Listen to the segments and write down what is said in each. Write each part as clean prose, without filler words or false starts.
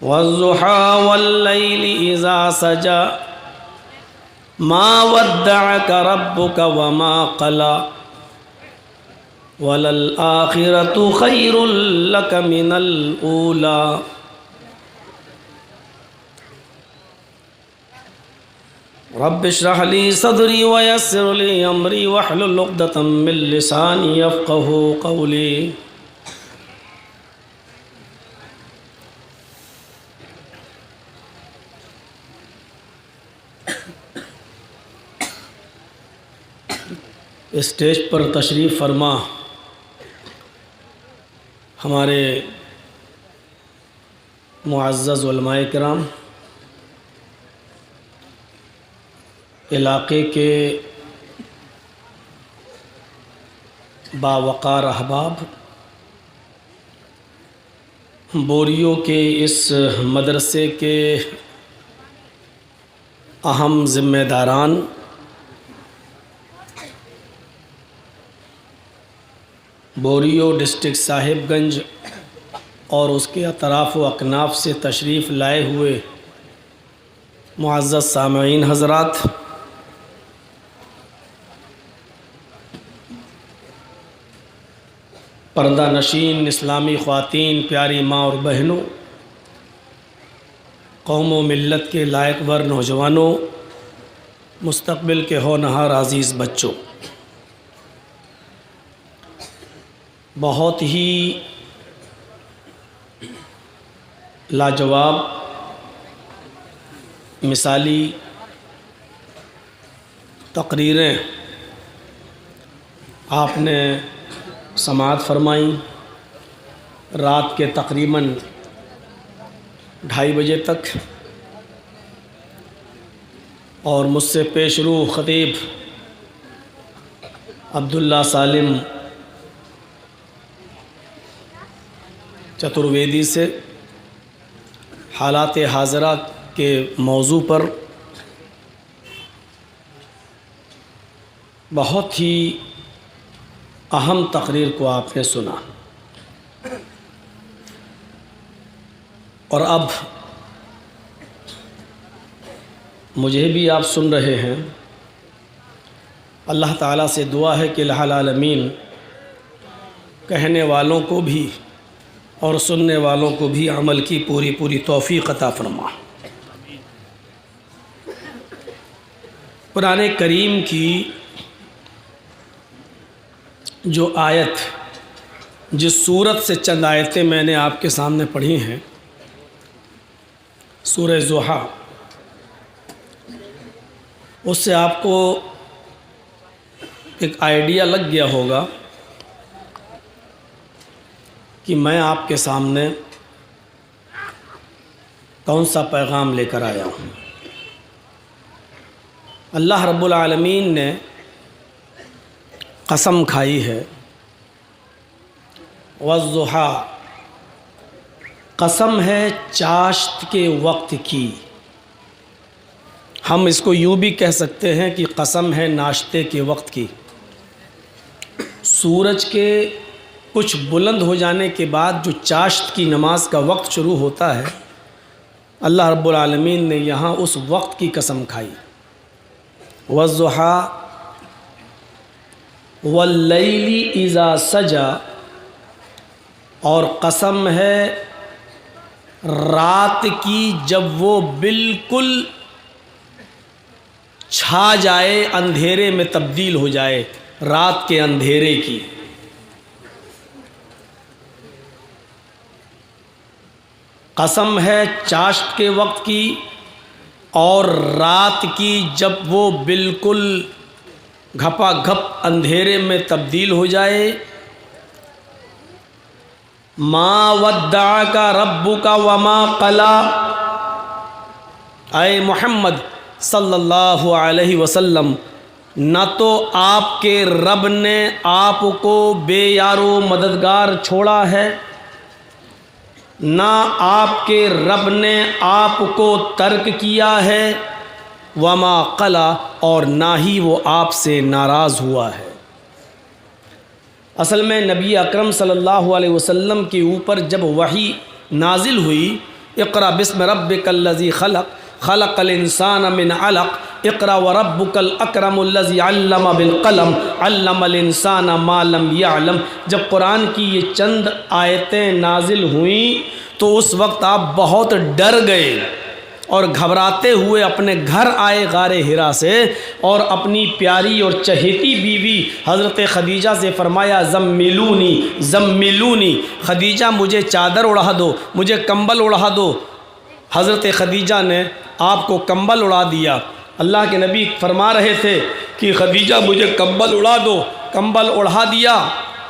والضحى والليل إذا سجى ما ودعك ربك وما قلى وللآخرة خير لك من الأولى رب اشرح لي صدري ويسر لي أمري واحلل عقدة من لساني يفقهوا قولي اسٹیج پر تشریف فرما ہمارے معزز علماء کرام، علاقے کے باوقار احباب، بوریو کے اس مدرسے کے اہم ذمہ داران، بوریو ڈسٹرکٹ صاحب گنج اور اس کے اطراف و اکناف سے تشریف لائے ہوئے معزز سامعین حضرات، پردہ نشین اسلامی خواتین، پیاری ماں اور بہنوں، قوم و ملت کے لائق ور نوجوانوں، مستقبل کے ہونہار عزیز بچوں، بہت ہی لاجواب مثالی تقریریں آپ نے سماعت فرمائیں رات کے تقریباً 2:30 بجے تک، اور مجھ سے پیش رو خطیب عبداللہ سالم چترویدی سے حالات حاضرہ کے موضوع پر بہت ہی اہم تقریر کو آپ نے سنا، اور اب مجھے بھی آپ سن رہے ہیں۔ اللہ تعالیٰ سے دعا ہے کہ الہ العالمین کہنے والوں کو بھی اور سننے والوں کو بھی عمل کی پوری توفیق عطا فرما۔ قرآن کریم کی جو آیت، جس سورت سے چند آیتیں میں نے آپ کے سامنے پڑھی ہیں، سورہ ضحیٰ، اس سے آپ کو ایک آئیڈیا لگ گیا ہوگا کہ میں آپ کے سامنے کون سا پیغام لے کر آیا ہوں۔ اللہ رب العالمین نے قسم کھائی ہے، والضحیٰ، قسم ہے چاشت کے وقت کی۔ ہم اس کو یوں بھی کہہ سکتے ہیں کہ قسم ہے ناشتے کے وقت کی۔ سورج کے کچھ بلند ہو جانے کے بعد جو چاشت کی نماز کا وقت شروع ہوتا ہے، اللہ رب العالمین نے یہاں اس وقت کی قسم کھائی۔ والضحیٰ واللیل اذا سجا، اور قسم ہے رات کی جب وہ بالکل چھا جائے، اندھیرے میں تبدیل ہو جائے، رات کے اندھیرے کی۔ قسم ہے چاشت کے وقت کی اور رات کی جب وہ بالکل گھپا گھپ اندھیرے میں تبدیل ہو جائے۔ ما ودعک ربک وما قلی، اے محمد صلی اللہ علیہ وسلم، نہ تو آپ کے رب نے آپ کو بے یار و مددگار چھوڑا ہے، نہ آپ کے رب نے آپ کو ترک کیا ہے، وما قلی، اور نہ ہی وہ آپ سے ناراض ہوا ہے۔ اصل میں نبی اکرم صلی اللہ علیہ وسلم کے اوپر جب وحی نازل ہوئی، اقرأ بسم ربک الذی خلق خلق الانسان من علق اقرأ وربک الاکرم الذی علم بالقلم علم الانسان ما لم یعلم۔ جب قرآن کی یہ چند آیتیں نازل ہوئیں تو اس وقت آپ بہت ڈر گئے اور گھبراتے ہوئے اپنے گھر آئے غار حرا سے، اور اپنی پیاری اور چہیتی بیوی حضرت خدیجہ سے فرمایا زملونی زملونی، خدیجہ مجھے چادر اڑا دو، مجھے کمبل اڑا دو۔ حضرت خدیجہ نے آپ کو کمبل اڑا دیا۔ اللہ کے نبی فرما رہے تھے کہ خدیجہ مجھے کمبل اڑا دو، کمبل اڑا دیا،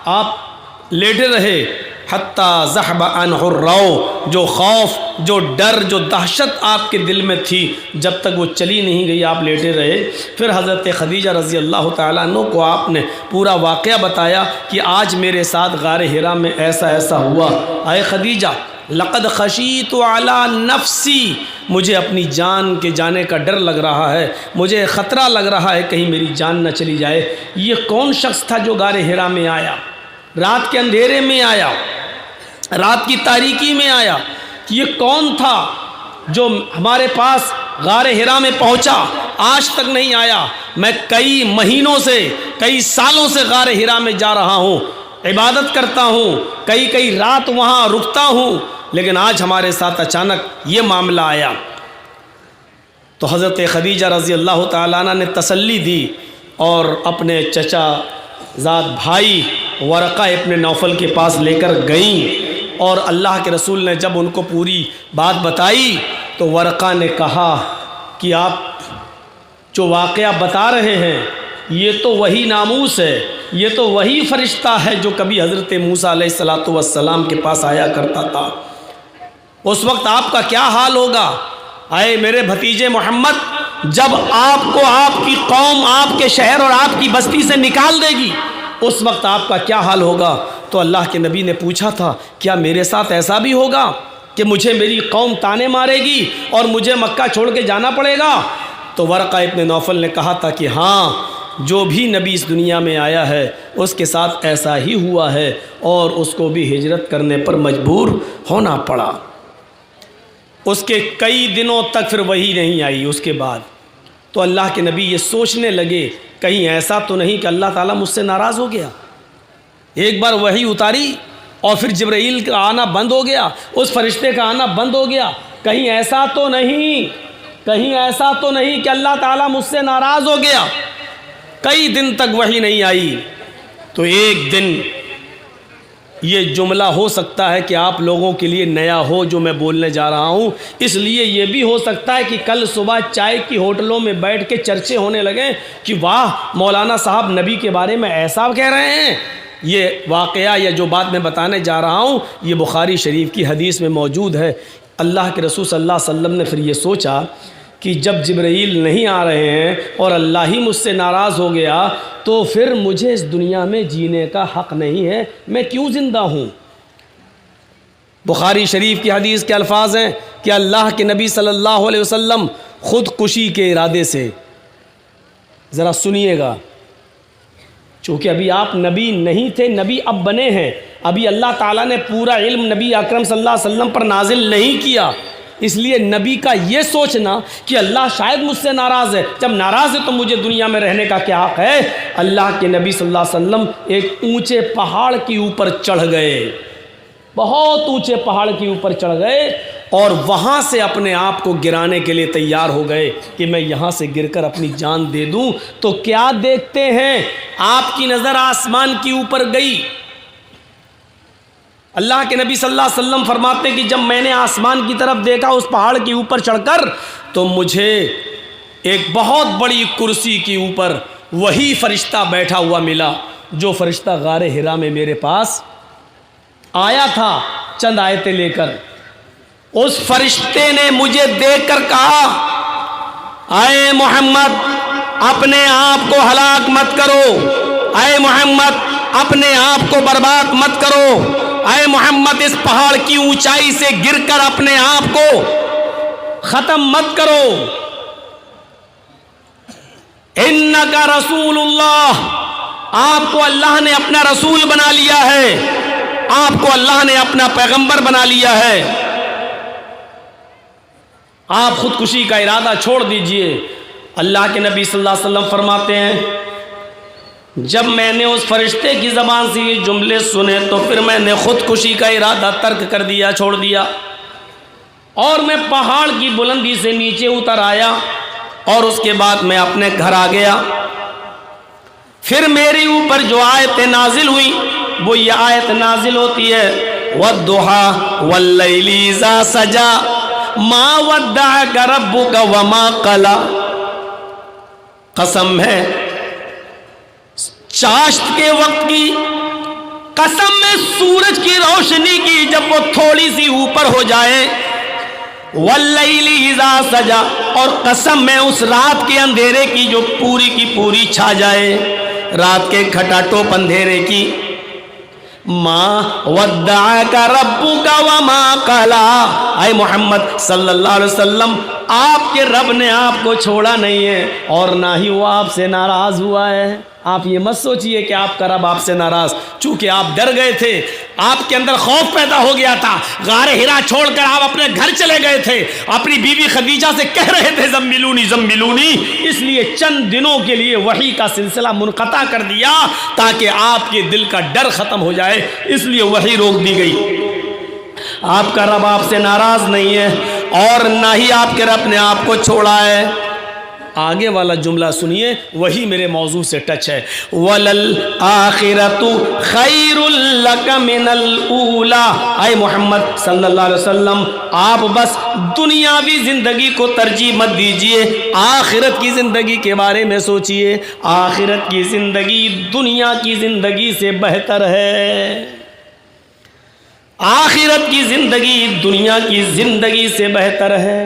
آپ لیٹے رہے حتیٰ ذہب عنہ الروع، جو خوف، جو ڈر، جو دہشت آپ کے دل میں تھی جب تک وہ چلی نہیں گئی آپ لیٹے رہے۔ پھر حضرت خدیجہ رضی اللہ تعالیٰ عنہ کو آپ نے پورا واقعہ بتایا کہ آج میرے ساتھ غار حرا میں ایسا ایسا ہوا۔ اے خدیجہ لقد خشیت علی نفسی، مجھے اپنی جان کے جانے کا ڈر لگ رہا ہے، مجھے خطرہ لگ رہا ہے کہیں میری جان نہ چلی جائے۔ یہ کون شخص تھا جو غار حرا میں آیا، رات کے اندھیرے میں آیا، رات کی تاریکی میں آیا؟ یہ کون تھا جو ہمارے پاس غار حرا میں پہنچا؟ آج تک نہیں آیا۔ میں کئی مہینوں سے، کئی سالوں سے غار حرا میں جا رہا ہوں، عبادت کرتا ہوں، کئی رات وہاں رکتا ہوں، لیکن آج ہمارے ساتھ اچانک یہ معاملہ آیا۔ تو حضرت خدیجہ رضی اللہ تعالیٰ عنہ نے تسلی دی اور اپنے چچا زاد بھائی ورقہ ابن نوفل کے پاس لے کر گئیں، اور اللہ کے رسول نے جب ان کو پوری بات بتائی تو ورقہ نے کہا کہ آپ جو واقعہ بتا رہے ہیں یہ تو وہی ناموس ہے، یہ تو وہی فرشتہ ہے جو کبھی حضرت موسیٰ علیہ السلام کے پاس آیا کرتا تھا۔ اس وقت آپ کا کیا حال ہوگا؟ اے میرے بھتیجے محمد، جب آپ کو آپ کی قوم، آپ کے شہر اور آپ کی بستی سے نکال دے گی، اس وقت آپ کا کیا حال ہوگا؟ تو اللہ کے نبی نے پوچھا تھا کیا میرے ساتھ ایسا بھی ہوگا کہ مجھے میری قوم طانے مارے گی اور مجھے مکہ چھوڑ کے جانا پڑے گا؟ تو ورقہ ابن نوفل نے کہا تھا کہ ہاں، جو بھی نبی اس دنیا میں آیا ہے اس کے ساتھ ایسا ہی ہوا ہے، اور اس کو بھی ہجرت کرنے پر مجبور ہونا پڑا۔ اس کے کئی دنوں تک پھر وہی نہیں آئی۔ اس کے بعد تو اللہ کے نبی یہ سوچنے لگے کہیں ایسا تو نہیں کہ اللہ تعالیٰ مجھ سے ناراض ہو گیا۔ ایک بار وحی اتاری اور پھر جبرائیل کا آنا بند ہو گیا، اس فرشتے کا آنا بند ہو گیا، کہیں ایسا تو نہیں، کہیں ایسا تو نہیں کہ اللہ تعالیٰ مجھ سے ناراض ہو گیا۔ کئی دن تک وحی نہیں آئی۔ تو ایک دن یہ جملہ ہو سکتا ہے کہ آپ لوگوں کے لیے نیا ہو جو میں بولنے جا رہا ہوں، اس لیے یہ بھی ہو سکتا ہے کہ کل صبح چائے کی ہوٹلوں میں بیٹھ کے چرچے ہونے لگیں کہ واہ مولانا صاحب نبی کے بارے میں ایسا کہہ رہے ہیں۔ یہ واقعہ یا جو بات میں بتانے جا رہا ہوں یہ بخاری شریف کی حدیث میں موجود ہے۔ اللہ کے رسول صلی اللہ علیہ وسلم نے پھر یہ سوچا کہ جب جبرائیل نہیں آ رہے ہیں اور اللہ ہی مجھ سے ناراض ہو گیا تو پھر مجھے اس دنیا میں جینے کا حق نہیں ہے، میں کیوں زندہ ہوں؟ بخاری شریف کی حدیث کے الفاظ ہیں کہ اللہ کے نبی صلی اللہ علیہ وسلم خودکشی کے ارادے سے، ذرا سنیے گا، چونکہ ابھی آپ نبی نہیں تھے، نبی اب بنے ہیں، ابھی اللہ تعالیٰ نے پورا علم نبی اکرم صلی اللہ علیہ وسلم پر نازل نہیں کیا، اس لیے نبی کا یہ سوچنا کہ اللہ شاید مجھ سے ناراض ہے، جب ناراض ہے تو مجھے دنیا میں رہنے کا کیا حق ہے؟ اللہ کے نبی صلی اللہ علیہ وسلم ایک اونچے پہاڑ کے اوپر چڑھ گئے، بہت اونچے پہاڑ کے اوپر چڑھ گئے اور وہاں سے اپنے آپ کو گرانے کے لیے تیار ہو گئے کہ میں یہاں سے گر کر اپنی جان دے دوں۔ تو کیا دیکھتے ہیں؟ آپ کی نظر آسمان کی اوپر گئی۔ اللہ کے نبی صلی اللہ علیہ وسلم فرماتے ہیں کہ جب میں نے آسمان کی طرف دیکھا اس پہاڑ کے اوپر چڑھ کر تو مجھے ایک بہت بڑی کرسی کے اوپر وہی فرشتہ بیٹھا ہوا ملا جو فرشتہ غار حرا میں میرے پاس آیا تھا چند آیتیں لے کر۔ اس فرشتے نے مجھے دیکھ کر کہا، اے محمد اپنے آپ کو ہلاک مت کرو، اے محمد اپنے آپ کو برباد مت کرو، اے محمد اس پہاڑ کی اونچائی سے گر کر اپنے آپ کو ختم مت کرو، انکا رسول اللہ، آپ کو اللہ نے اپنا رسول بنا لیا ہے، آپ کو اللہ نے اپنا پیغمبر بنا لیا ہے۔ آپ خودکشی کا ارادہ چھوڑ دیجئے۔ اللہ کے نبی صلی اللہ علیہ وسلم فرماتے ہیں جب میں نے اس فرشتے کی زبان سے یہ جملے سنے تو پھر میں نے خودکشی کا ارادہ ترک کر دیا، چھوڑ دیا، اور میں پہاڑ کی بلندی سے نیچے اتر آیا اور اس کے بعد میں اپنے گھر آ گیا۔ پھر میرے اوپر جو آیت نازل ہوئی وہ یہ آیت نازل ہوتی ہے وَالضُّحَىٰ وَاللَّيْلِ إِذَا سَجَىٰ مَا وَدَّعَكَ رَبُّكَ وَمَا قَلَىٰ۔ قسم ہے چاشت کے وقت کی، قسم میں سورج کی روشنی کی جب وہ تھوڑی سی اوپر ہو جائے، وَاللَّيْلِ إِذَا سَجَىٰ، اور قسم میں اس رات کے اندھیرے کی جو پوری کی پوری چھا جائے، رات کے کھٹا ٹوپ اندھیرے کی، مَا وَدَّعَكَ رَبُّكَ وَمَا قَلَىٰ، اے محمد صلی اللہ علیہ وسلم آپ کے رب نے آپ کو چھوڑا نہیں ہے اور نہ ہی وہ آپ سے ناراض ہوا ہے۔ آپ یہ مت سوچئے کہ آپ کا رب آپ سے ناراض، چونکہ آپ ڈر گئے تھے، آپ کے اندر خوف پیدا ہو گیا تھا، غار حرا چھوڑ کر آپ اپنے گھر چلے گئے تھے، اپنی بیوی خدیجہ سے کہہ رہے تھے زملونی زملونی، اس لیے چند دنوں کے لیے وحی کا سلسلہ منقطع کر دیا تاکہ آپ کے دل کا ڈر ختم ہو جائے، اس لیے وحی روک دی گئی۔ آپ کا رب آپ سے ناراض نہیں ہے اور نہ ہی آپ کے رب نے آپ کو چھوڑا ہے۔ آگے والا جملہ سنیے، وہی میرے موضوع سے ٹچ ہے، وَلَلْآخِرَةُ خَيْرٌ لَكَ مِنَ الْأُولَىٰ، اے محمد صلی اللہ علیہ وسلم آپ بس دنیاوی زندگی کو ترجیح مت دیجئے، آخرت کی زندگی کے بارے میں سوچئے، آخرت کی زندگی دنیا کی زندگی سے بہتر ہے، آخرت کی زندگی دنیا کی زندگی سے بہتر ہے۔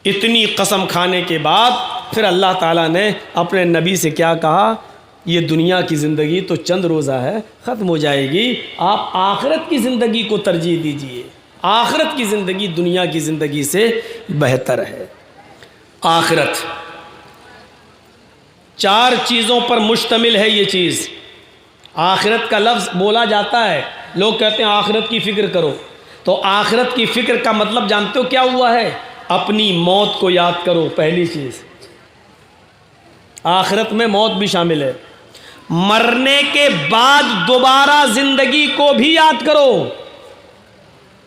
اتنی قسم کھانے کے بعد پھر اللہ تعالیٰ نے اپنے نبی سے کیا کہا، یہ دنیا کی زندگی تو چند روزہ ہے، ختم ہو جائے گی، آپ آخرت کی زندگی کو ترجیح دیجئے، آخرت کی زندگی دنیا کی زندگی سے بہتر ہے۔ آخرت 4 چیزوں پر مشتمل ہے یہ چیز۔ آخرت کا لفظ بولا جاتا ہے، لوگ کہتے ہیں آخرت کی فکر کرو، تو آخرت کی فکر کا مطلب جانتے ہو کیا ہوا ہے؟ اپنی موت کو یاد کرو، پہلی چیز۔ آخرت میں موت بھی شامل ہے، مرنے کے بعد دوبارہ زندگی کو بھی یاد کرو،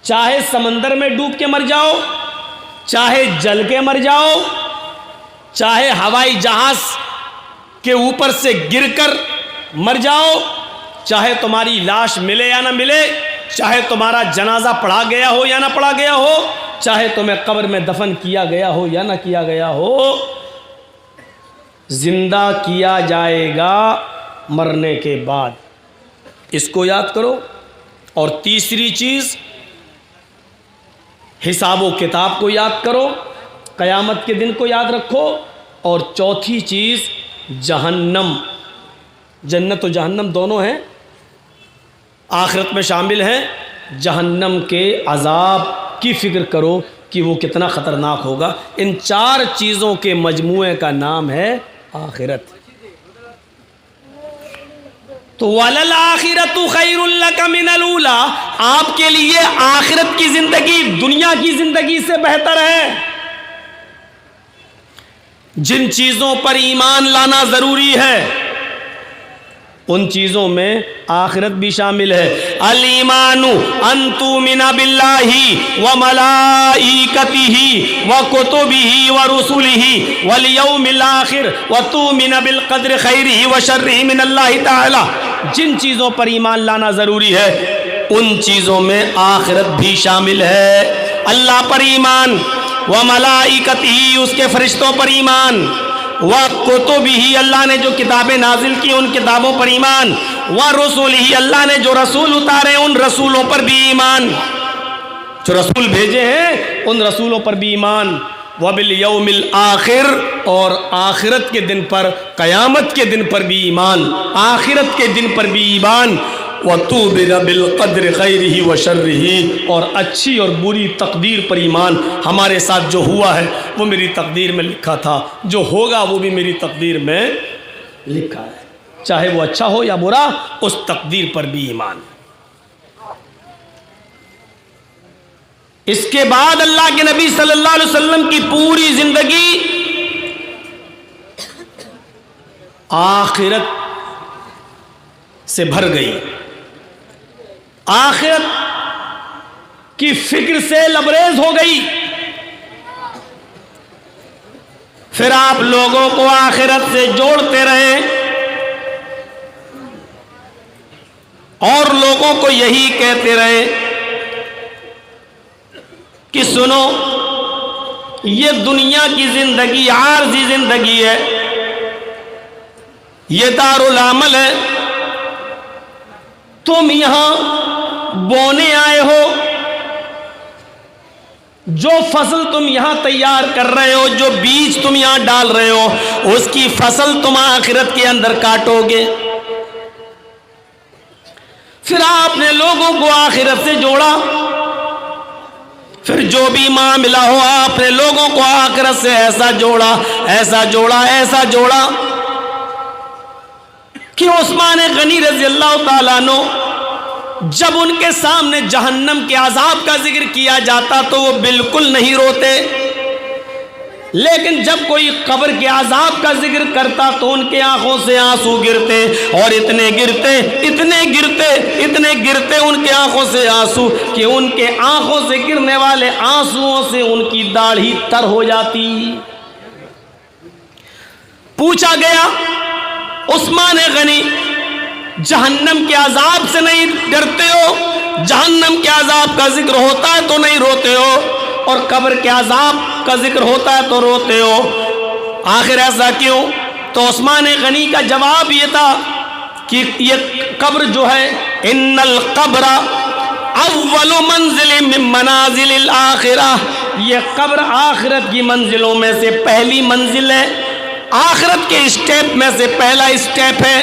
چاہے سمندر میں ڈوب کے مر جاؤ، چاہے جل کے مر جاؤ، چاہے ہوائی جہاز کے اوپر سے گر کر مر جاؤ، چاہے تمہاری لاش ملے یا نہ ملے، چاہے تمہارا جنازہ پڑھا گیا ہو یا نہ پڑھا گیا ہو، چاہے تمہیں قبر میں دفن کیا گیا ہو یا نہ کیا گیا ہو، زندہ کیا جائے گا مرنے کے بعد، اس کو یاد کرو۔ اور تیسری چیز حساب و کتاب کو یاد کرو، قیامت کے دن کو یاد رکھو، اور چوتھی چیز جہنم، جنت و جہنم دونوں ہیں، آخرت میں شامل ہیں، جہنم کے عذاب کی فکر کرو کہ وہ کتنا خطرناک ہوگا۔ ان 4 چیزوں کے مجموعے کا نام ہے آخرت۔ تو وَلَلْآخِرَةُ خَيْرٌ لَكَ مِنَ الْأُولَىٰ، آپ کے لیے آخرت کی زندگی دنیا کی زندگی سے بہتر ہے۔ جن چیزوں پر ایمان لانا ضروری ہے ان چیزوں میں آخرت بھی شامل ہے۔ الایمان ان تؤمن باللہ وملائکتہ وکتبہ ورسلہ والیوم الآخر وتؤمن بالقدر خیرہ وشرہ من اللہ تعالی، جن چیزوں پر ایمان لانا ضروری ہے ان چیزوں میں آخرت بھی شامل ہے۔ اللہ پر ایمان، وملائکتہ اس کے فرشتوں پر ایمان، وَكُتُبِهِ اللہ نے جو کتابیں نازل کی ان کتابوں پر ایمان، وَرُسُلِهِ اللہ نے جو رسول اتارے ان رسولوں پر بھی ایمان، جو رسول بھیجے ہیں ان رسولوں پر بھی ایمان، وَبِالْيَوْمِ الْآخِرِ اور آخرت کے دن پر، قیامت کے دن پر بھی ایمان، آخرت کے دن پر بھی ایمان، وَتُؤْمِنَ بِالْقَدْرِ خَيْرِهِ وَشَرِّهِ اور اچھی اور بری تقدیر پر ایمان، ہمارے ساتھ جو ہوا ہے وہ میری تقدیر میں لکھا تھا، جو ہوگا وہ بھی میری تقدیر میں لکھا ہے، چاہے وہ اچھا ہو یا برا اس تقدیر پر بھی ایمان۔ اس کے بعد اللہ کے نبی صلی اللہ علیہ وسلم کی پوری زندگی آخرت سے بھر گئی، آخرت کی فکر سے لبریز ہو گئی۔ پھر آپ لوگوں کو آخرت سے جوڑتے رہے اور لوگوں کو یہی کہتے رہے کہ سنو، یہ دنیا کی زندگی عارضی زندگی ہے، یہ دارالعمل ہے، تم یہاں بونے آئے ہو، جو فصل تم یہاں تیار کر رہے ہو، جو بیج تم یہاں ڈال رہے ہو، اس کی فصل تم آخرت کے اندر کاٹو گے۔ پھر آپ نے لوگوں کو آخرت سے جوڑا، پھر جو بھی معاملہ ہو آپ نے لوگوں کو آخرت سے ایسا جوڑا، ایسا جوڑا، ایسا جوڑا کہ عثمان غنی رضی اللہ تعالیٰ عنہ جب ان کے سامنے جہنم کے عذاب کا ذکر کیا جاتا تو وہ بالکل نہیں روتے، لیکن جب کوئی قبر کے عذاب کا ذکر کرتا تو ان کے آنکھوں سے آنسو گرتے، اور اتنے گرتے اتنے گرتے اتنے گرتے ان کے آنکھوں سے آنسو کہ ان کے آنکھوں سے گرنے والے آنسوؤں سے ان کی داڑھی تر ہو جاتی۔ پوچھا گیا، عثمان غنی جہنم کے عذاب سے نہیں ڈرتے ہو؟ جہنم کے عذاب کا ذکر ہوتا ہے تو نہیں روتے ہو، اور قبر کے عذاب کا ذکر ہوتا ہے تو روتے ہو، آخر ایسا کیوں؟ تو عثمان غنی کا جواب یہ تھا کہ یہ قبر جو ہے، ان القبر اول منزل من منازل الاخرہ، یہ قبر آخرت کی منزلوں میں سے پہلی منزل ہے، آخرت کے اسٹیپ میں سے پہلا اسٹیپ ہے۔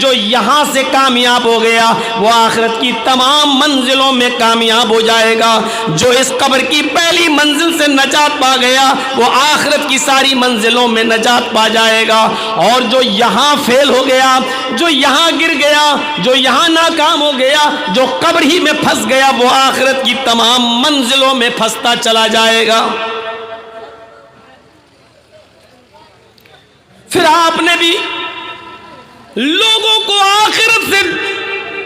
جو یہاں سے کامیاب ہو گیا وہ آخرت کی تمام منزلوں میں کامیاب ہو جائے گا، جو اس قبر کی پہلی منزل سے نجات پا گیا وہ آخرت کی ساری منزلوں میں نجات پا جائے گا، اور جو یہاں فیل ہو گیا، جو یہاں گر گیا، جو یہاں ناکام ہو گیا، جو قبر ہی میں پھنس گیا، وہ آخرت کی تمام منزلوں میں پھنستا چلا جائے گا۔ پھر آپ نے بھی لوگوں کو آخرت سے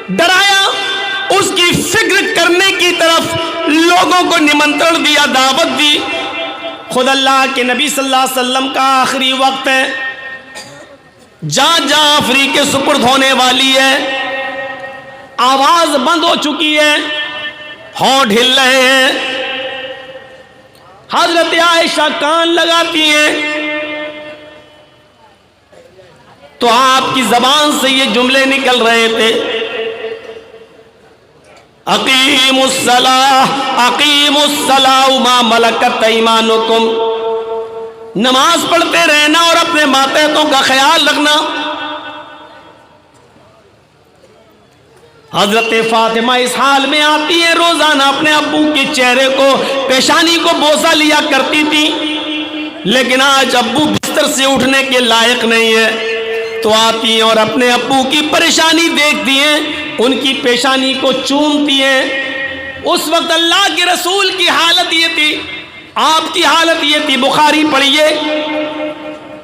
ڈرایا، اس کی فکر کرنے کی طرف لوگوں کو نمنترن دیا، دعوت دی۔ خود اللہ کے نبی صلی اللہ علیہ وسلم کا آخری وقت ہے، جہاں جہاں آخری کے سپرد ہونے والی ہے، آواز بند ہو چکی ہے، ہونٹ ہل رہے ہیں، حضرت عائشہ کان لگاتی ہیں تو آپ کی زبان سے یہ جملے نکل رہے تھے، اقیموا الصلاۃ ما ملکت ایمانکم، نماز پڑھتے رہنا اور اپنے ماتحتوں کا خیال رکھنا۔ حضرت فاطمہ اس حال میں آتی ہیں، روزانہ اپنے ابو کے چہرے کو، پیشانی کو بوسہ لیا کرتی تھی، لیکن آج ابو بستر سے اٹھنے کے لائق نہیں ہے، تو آتی ہیں اور اپنے ابو کی پریشانی دیکھتی ہیں، ان کی پیشانی کو چومتی ہیں۔ اس وقت اللہ کے رسول کی حالت یہ تھی، آپ کی حالت یہ تھی، بخاری پڑھیے،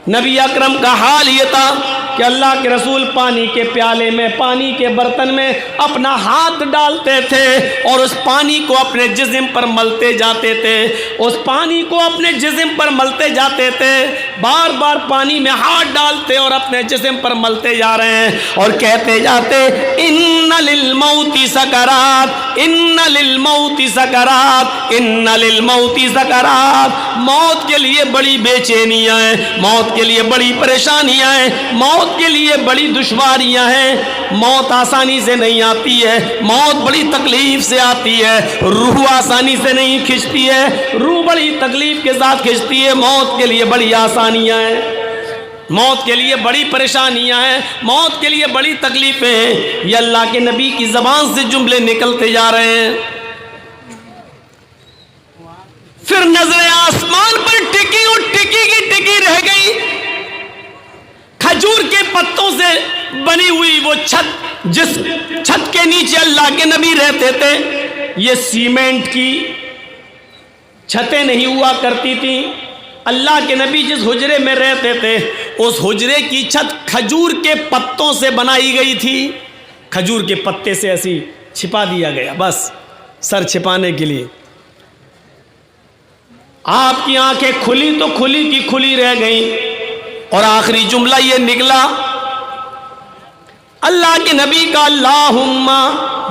نبی اکرم کا حال یہ تھا کہ اللہ کے رسول پانی کے پیالے میں، پانی کے برتن میں اپنا ہاتھ ڈالتے تھے اور اس پانی کو اپنے جسم پر ملتے جاتے تھے، اس پانی کو اپنے جسم پر ملتے جاتے تھے، بار بار پانی میں ہاتھ ڈالتے اور اپنے جسم پر ملتے جا رہے ہیں اور کہتے جاتے، ان للموت سکرات، ان للموت سکرات، ان للموت سکرات، موت کے لیے بڑی بے چینیاں ہیں، موت کے لیے بڑی پریشانیاں ہیں، موت کے لیے بڑی دشواریاں ہیں، موت آسانی سے نہیں آتی ہے، موت بڑی تکلیف سے آتی ہے، روح آسانی سے نہیں کھنچتی ہے، روح بڑی تکلیف کے ساتھ کھنچتی ہے، موت کے لیے بڑی آسانیاں ہیں، موت کے لیے بڑی پریشانیاں ہیں، موت کے لیے بڑی تکلیفیں ہیں۔ یہ اللہ کے نبی کی زبان سے جملے نکلتے جا رہے ہیں۔ پھر نظر آسمان پر ٹکی اور ٹکی کی ٹکی رہ گئی، کھجور کے پتوں سے بنی ہوئی وہ چھت، جس چھت کے نیچے اللہ کے نبی رہتے تھے، یہ سیمنٹ کی چھتیں نہیں ہوا کرتی تھیں. اللہ کے نبی جس حجرے میں رہتے تھے اس حجرے کی چھت کھجور کے پتوں سے بنائی گئی تھی. کھجور کے پتے سے ایسی چھپا دیا گیا، بس سر چھپانے کے لیے. آپ کی آنکھیں کھلی تو کھلی کی کھلی رہ گئیں. اور آخری جملہ یہ نکلا اللہ کے نبی کا، اللہم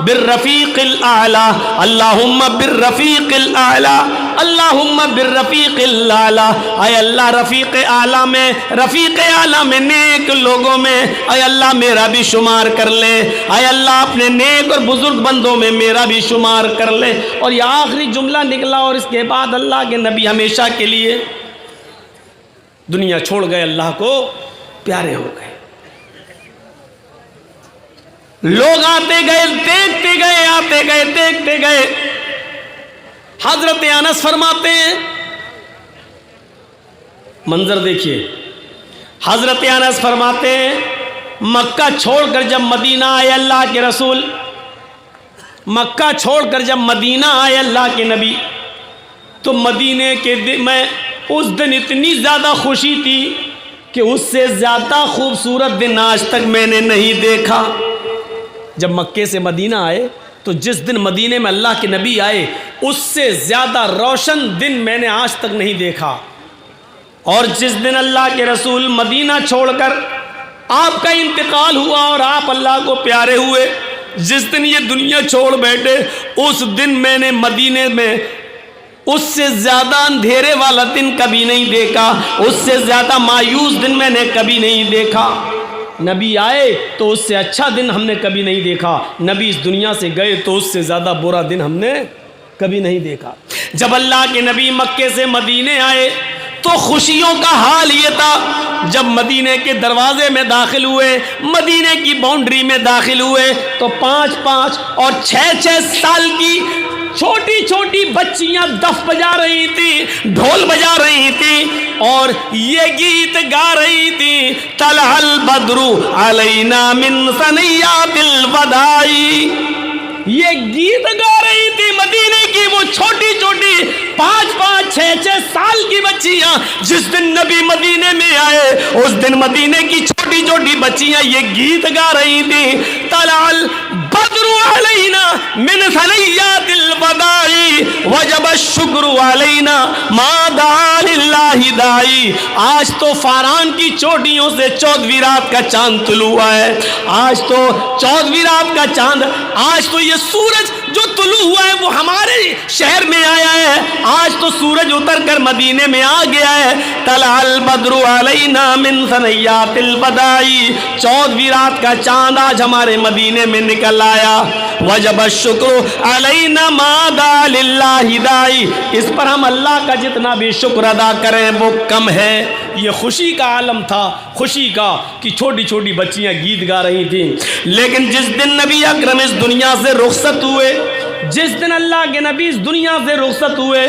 بالرفیق الاعلی، اللہم بالرفیق الاعلی، اللہم بالرفیق الاعلی. اے اللہ رفیق اعلیٰ میں، رفیق اعلیٰ میں، نیک لوگوں میں اے اللہ میرا بھی شمار کر لے. اے اللہ اپنے نیک اور بزرگ بندوں میں میرا بھی شمار کر لے. اور یہ آخری جملہ نکلا اور اس کے بعد اللہ کے نبی ہمیشہ کے لیے دنیا چھوڑ گئے، اللہ کو پیارے ہو گئے. لوگ آتے گئے، دیکھتے گئے، آتے گئے، دیکھتے گئے. حضرت انس فرماتے ہیں، منظر دیکھیے، حضرت انس فرماتے ہیں مکہ چھوڑ کر جب مدینہ آئے اللہ کے رسول، مکہ چھوڑ کر جب مدینہ آئے اللہ کے نبی، تو مدینے کے دن میں اس دن اتنی زیادہ خوشی تھی کہ اس سے زیادہ خوبصورت دن آج تک میں نے نہیں دیکھا. جب مکے سے مدینہ آئے تو جس دن مدینے میں اللہ کے نبی آئے اس سے زیادہ روشن دن میں نے آج تک نہیں دیکھا. اور جس دن اللہ کے رسول مدینہ چھوڑ کر آپ کا انتقال ہوا اور آپ اللہ کو پیارے ہوئے، جس دن یہ دنیا چھوڑ بیٹھے اس دن میں نے مدینے میں اس سے زیادہ اندھیرے والا دن کبھی نہیں دیکھا، اس سے زیادہ مایوس دن میں نے کبھی نہیں دیکھا. نبی آئے تو اس سے اچھا دن ہم نے کبھی نہیں دیکھا، نبی اس دنیا سے گئے تو اس سے زیادہ برا دن ہم نے کبھی نہیں دیکھا. جب اللہ کے نبی مکے سے مدینے آئے تو خوشیوں کا حال یہ تھا، جب مدینے کے دروازے میں داخل ہوئے، مدینے کی باؤنڈری میں داخل ہوئے تو 5-5 اور 6-6 سال کی چھوٹی چھوٹی بچیاں دف بجا رہی تھی، ڈھول بجا رہی تھی اور یہ گیت گا رہی تھی، طلع البدر علینا من ثنیات الوداع. یہ گیت گا رہی تھی مدینے کی وہ چھوٹی چھوٹی 5-5 6-6 سال کی بچیاں. جس دن نبی مدینے میں آئے اس دن مدینے کی چھوٹی چھوٹی بچیاں یہ گیت گا رہی تھی، طلع البدر علینا من ثنیات الوداع وجب الشکر علینا ما دعا للہ داعی. آج تو فاران کی چوٹیوں سے 14ویں رات کا چاند طلوع ہوا ہے، آج تو 14ویں رات کا چاند، آج تو یہ سورج جو طلوع ہوا ہے وہ ہمارے شہر میں آیا ہے، آج تو سورج اتر کر مدینے میں آ گیا ہے. طلع البدر علینا من ثنیات الوداع، 14ویں رات کا چاند آج ہمارے مدینے میں نکل آیا. وجب الشکر علینا ما دعا للہ داعی، اس پر ہم اللہ کا جتنا بھی شکر ادا کریں وہ کم ہے. یہ خوشی کا عالم تھا، خوشی کا کہ چھوٹی چھوٹی بچیاں گیت گا رہی تھیں. لیکن جس دن نبی اکرم اس دنیا سے رخصت ہوئے، جس دن اللہ کے نبی اس دنیا سے رخصت ہوئے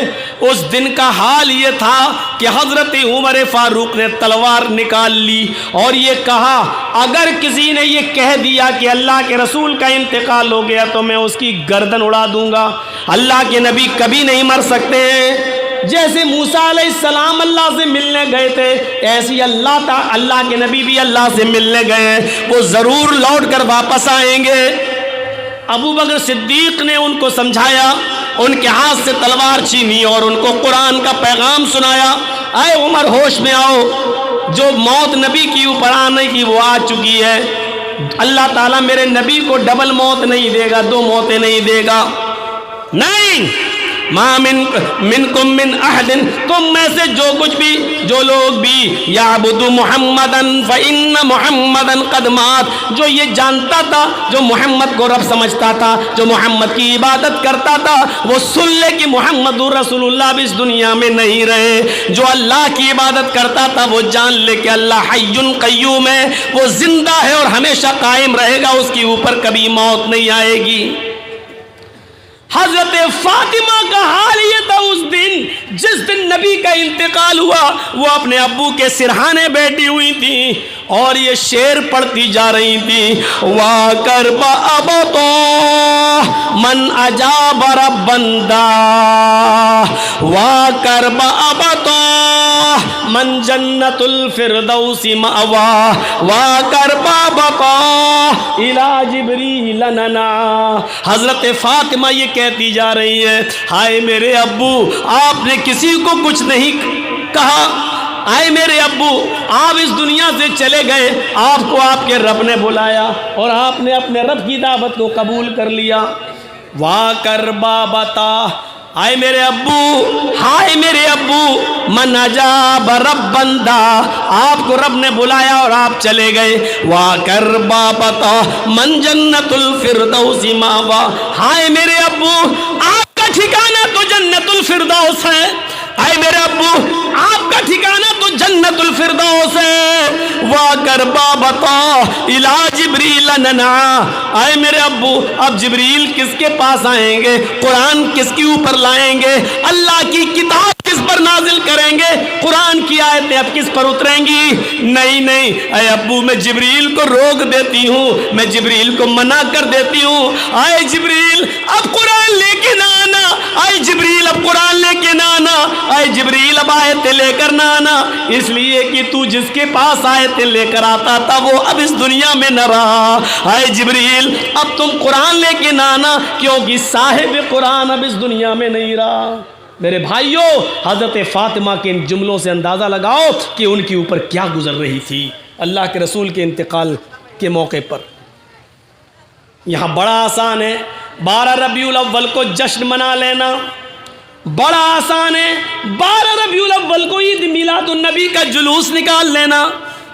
اس دن کا حال یہ تھا کہ حضرت عمر فاروق نے تلوار نکال لی اور یہ کہا اگر کسی نے یہ کہہ دیا کہ اللہ کے رسول کا انتقال ہو گیا تو میں اس کی گردن اڑا دوں گا. اللہ کے نبی کبھی نہیں مر سکتے ہیں. جیسے موسیٰ علیہ السلام اللہ سے ملنے گئے تھے ایسی اللہ کے نبی بھی اللہ سے ملنے گئے ہیں، وہ ضرور لوٹ کر واپس آئیں گے. ابو بکر صدیق نے ان کو سمجھایا، ان کے ہاتھ سے تلوار چھینی اور ان کو قرآن کا پیغام سنایا. اے عمر ہوش میں آؤ، جو موت نبی کی اوپر آنے کی وہ آ چکی ہے. اللہ تعالیٰ میرے نبی کو ڈبل موت نہیں دے گا، 2 موتیں نہیں دے گا. نہیں، ما منکم من احد، تم میں سے جو لوگ بھی یعبد محمدن فإن محمدن قد مات، جو یہ جانتا تھا، جو محمد کو رب سمجھتا تھا، جو محمد کی عبادت کرتا تھا، وہ سن لے کہ محمد رسول اللہ بھی اس دنیا میں نہیں رہے. جو اللہ کی عبادت کرتا تھا وہ جان لے کہ اللہ حی قیوم ہے، وہ زندہ ہے اور ہمیشہ قائم رہے گا، اس کے اوپر کبھی موت نہیں آئے گی. حضرت فاطمہ کا حال یہ تھا اس دن جس دن نبی کا انتقال ہوا، وہ اپنے ابو کے سرہانے بیٹھی ہوئی تھی اور یہ شعر پڑھتی جا رہی تھی، وا کرب ابطا من اجاب ربندا وا کرب ابتا من جنت الفردوس مأوا وا کرب ابتا الی جبریل ننا. حضرت فاطمہ یہ کہتی جا رہی ہے ہائے میرے ابو آپ نے کسی کو کچھ نہیں کہا. آئے میرے ابو آپ اس دنیا سے چلے گئے, آپ کو آپ کے رب نے بلایا اور آپ نے اپنے رب کی دعوت کو قبول کر لیا. وا کر بابتا آئے میرے ابو ہائے میرے ابو من اجاب رب بندہ آپ کو رب نے بلایا اور آپ چلے گئے. وا کر بابتا من جنت الفردوس ماوا ہائے میرے ابو آپ کا ٹھکانہ تو جنت الفردوس ہے. آئے میرے ابو آپ کا ٹھکانہ تو جنت الفردوس ہے. وا کر بابتا الی جبریل ننا آئے میرے ابو اب جبریل کس کے پاس آئیں گے, قرآن کس کے اوپر لائیں گے, اللہ کی کتاب کس پر نازل کریں گے, قرآن کی آیتیں اب کس پر اتریں گی. نہیں نہیں اے ابو میں جبریل کو روک دیتی ہوں, میں جبریل کو منع کر دیتی ہوں. آئے جبریل اب قرآن لے کے نہ آنا, آئے جبریل اب قرآن لے کے نہ آنا, آئے جبریل اب آیتیں لے کر نہ آنا, اس لیے کہ تو جس کے پاس آیتیں لے کر آتا تھا وہ اب اس دنیا میں نہ رہا. آئے جبریل اب تم قرآن لے کے نہ آنا کیونکہ صاحب قرآن اب اس دنیا میں نہیں رہا. میرے بھائیوں حضرت فاطمہ کے ان جملوں سے اندازہ لگاؤ کہ ان کے اوپر کیا گزر رہی تھی اللہ کے رسول کے انتقال کے موقع پر. یہاں بڑا آسان ہے 12 ربیع الاول کو جشن منا لینا, بڑا آسان ہے 12 ربیع الاول کو عید میلاد النبی کا جلوس نکال لینا,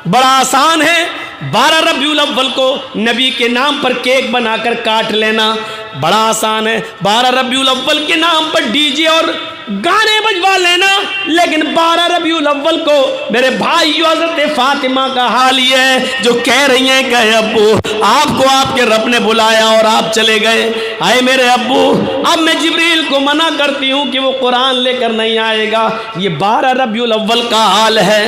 بڑا آسان ہے 12 ربیع الاول کو نبی کے نام پر کیک بنا کر کاٹ لینا, بڑا آسان ہے 12 ربیع الاول کے نام پر ڈی جے اور گانے بجوا لینا. لیکن 12 ربیع الاول کو میرے بھائیو حضرت فاطمہ کا حال یہ ہے جو کہہ رہی ہیں کہ ابو آپ کو آپ کے رب نے بلایا اور آپ چلے گئے. آئے میرے ابو اب میں جبریل کو منع کرتی ہوں کہ وہ قرآن لے کر نہیں آئے گا. یہ 12 ربیع الاول کا حال ہے.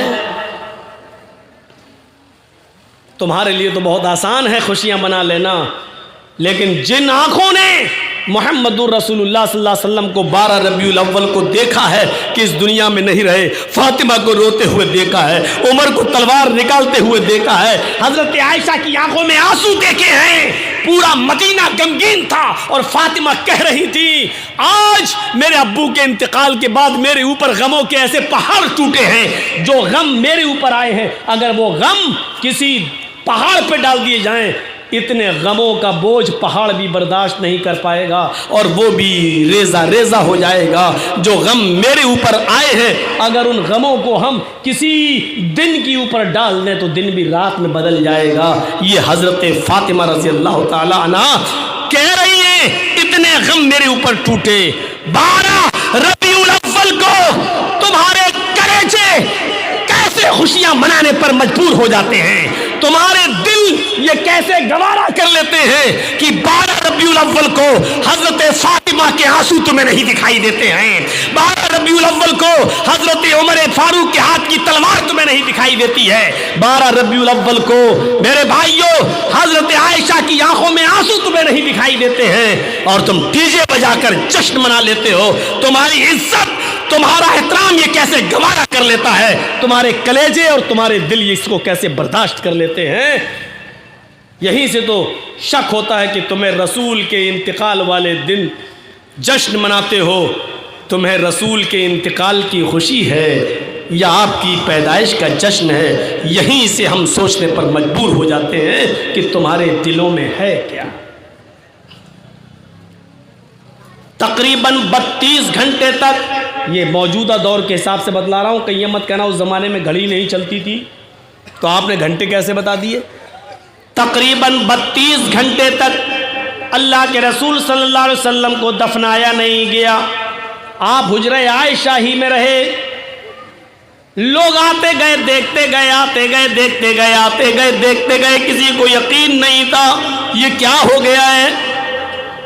تمہارے لیے تو بہت آسان ہے خوشیاں منا لینا, لیکن جن آنکھوں نے محمد الرسول اللہ صلی اللہ علیہ وسلم کو 12 ربیع الاول کو دیکھا ہے کہ اس دنیا میں نہیں رہے, فاطمہ کو روتے ہوئے دیکھا ہے, عمر کو تلوار نکالتے ہوئے دیکھا ہے, حضرت عائشہ کی آنکھوں میں آنسو دیکھے ہیں, پورا مدینہ غمگین تھا اور فاطمہ کہہ رہی تھی آج میرے ابو کے انتقال کے بعد میرے اوپر غموں کے ایسے پہاڑ ٹوٹے ہیں, جو غم میرے اوپر آئے ہیں اگر وہ غم کسی پہاڑ پہ ڈال دیے جائیں اتنے غموں کا بوجھ پہاڑ بھی برداشت نہیں کر پائے گا اور وہ بھی ریزہ ریزہ ہو جائے گا. جو غم میرے اوپر آئے ہیں اگر ان غموں کو ہم کسی دن کے اوپر ڈال دیں تو دن بھی رات میں بدل جائے گا. یہ حضرت فاطمہ رضی اللہ تعالی عنہ کہہ رہی ہیں اتنے غم میرے اوپر ٹوٹے. 12 ربیع الاول کو تمہارے کلیجے کیسے خوشیاں منانے پر مجبور ہو جاتے ہیں, تمہارے دل یہ کیسے گوارا کر لیتے ہیں کہ 12 ربیع الاول کو حضرت فاطمہ کے آنسو تمہیں نہیں دکھائی دیتے ہیں, 12 ربیع الاول کو حضرت عمر فاروق کے ہاتھ کی تلوار تمہیں نہیں دکھائی دیتی ہے, 12 ربیع الاول کو میرے بھائیوں حضرت عائشہ کی آنکھوں میں آنسو تمہیں نہیں دکھائی دیتے ہیں اور تم ڈی جے بجا کر جشن منا لیتے ہو. تمہاری عزت تمہارا احترام یہ کیسے گوارا کر لیتا ہے, تمہارے کلیجے اور تمہارے دل اس کو کیسے برداشت کر لیتے ہیں. یہیں سے تو شک ہوتا ہے کہ تمہیں رسول کے انتقال والے دن جشن مناتے ہو, تمہیں رسول کے انتقال کی خوشی ہے یا آپ کی پیدائش کا جشن ہے. یہیں سے ہم سوچنے پر مجبور ہو جاتے ہیں کہ تمہارے دلوں میں ہے کیا. تقریباً 32 گھنٹے تک, یہ موجودہ دور کے حساب سے بتلا رہا ہوں, کہیں یہ مت کہنا اس زمانے میں گھڑی نہیں چلتی تھی تو آپ نے گھنٹے کیسے بتا دیے. تقریباً 32 گھنٹے تک اللہ کے رسول صلی اللہ علیہ وسلم کو دفنایا نہیں گیا. آپ حجرہ عائشہ ہی میں رہے, لوگ آتے گئے دیکھتے گئے, آتے گئے دیکھتے گئے, آتے گئے دیکھتے گئے, کسی کو یقین نہیں تھا یہ کیا ہو گیا ہے.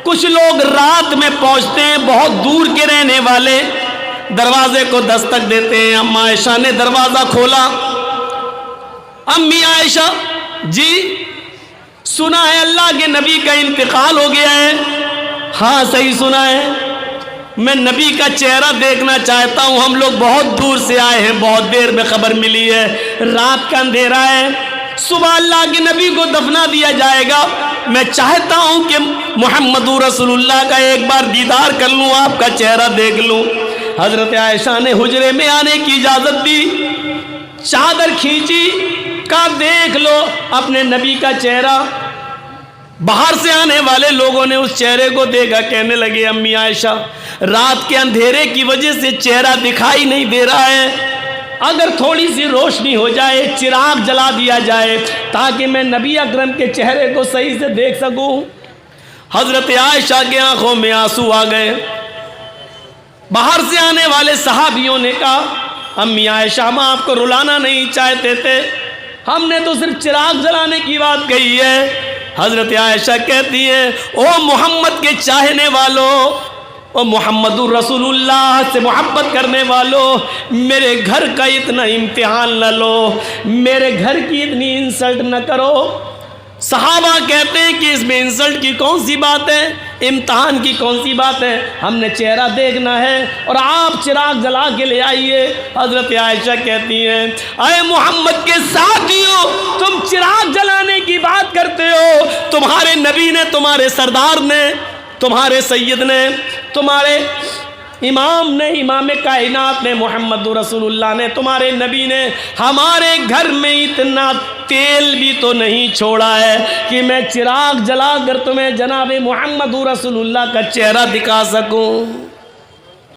کچھ لوگ رات میں پہنچتے ہیں, بہت دور کے رہنے والے دروازے کو دستک دیتے ہیں. اما عائشہ نے دروازہ کھولا, امی عائشہ جی سنا ہے اللہ کے نبی کا انتقال ہو گیا ہے. ہاں صحیح سنا ہے. میں نبی کا چہرہ دیکھنا چاہتا ہوں. ہم لوگ بہت دور سے آئے ہیں, بہت دیر میں خبر ملی ہے, رات کا اندھیرا ہے, صبح اللہ کے نبی کو دفنا دیا جائے گا. میں چاہتا ہوں کہ محمد رسول اللہ کا ایک بار دیدار کر لوں, آپ کا چہرہ دیکھ لوں. حضرت عائشہ نے حجرے میں آنے کی اجازت دی, چادر کھینچی, کہا دیکھ لو اپنے نبی کا چہرہ. باہر سے آنے والے لوگوں نے اس چہرے کو دیکھا, کہنے لگے امی عائشہ رات کے اندھیرے کی وجہ سے چہرہ دکھائی نہیں دے رہا ہے, اگر تھوڑی سی روشنی ہو جائے, چراغ جلا دیا جائے تاکہ میں نبی اکرم کے چہرے کو صحیح سے دیکھ سکوں. حضرت عائشہ کی آنکھوں میں آنسو آ گئے. باہر سے آنے والے صحابیوں نے کہا امی عائشہ ہم آپ کو رلانا نہیں چاہتے تھے, ہم نے تو صرف چراغ جلانے کی بات کہی ہے. حضرت عائشہ کہتی ہیں او محمد کے چاہنے والوں, او محمد رسول اللہ سے محبت کرنے والوں, میرے گھر کا اتنا امتحان نہ لو, میرے گھر کی اتنی انسلٹ نہ کرو. صحابہ کہتے ہیں کہ اس میں انسلٹ کی کون سی بات ہے, امتحان کی کون سی بات ہے, ہم نے چہرہ دیکھنا ہے اور آپ چراغ جلا کے لے آئیے. حضرت عائشہ کہتی ہیں اے محمد کے ساتھیوں تم چراغ جلانے کی بات کرتے ہو, تمہارے نبی نے, تمہارے سردار نے, تمہارے سید نے, تمہارے امام نے, امام کائنات نے, محمد رسول اللہ نے, تمہارے نبی نے ہمارے گھر میں اتنا تیل بھی تو نہیں چھوڑا ہے کہ میں چراغ جلا کر تمہیں جناب محمد رسول اللہ کا چہرہ دکھا سکوں.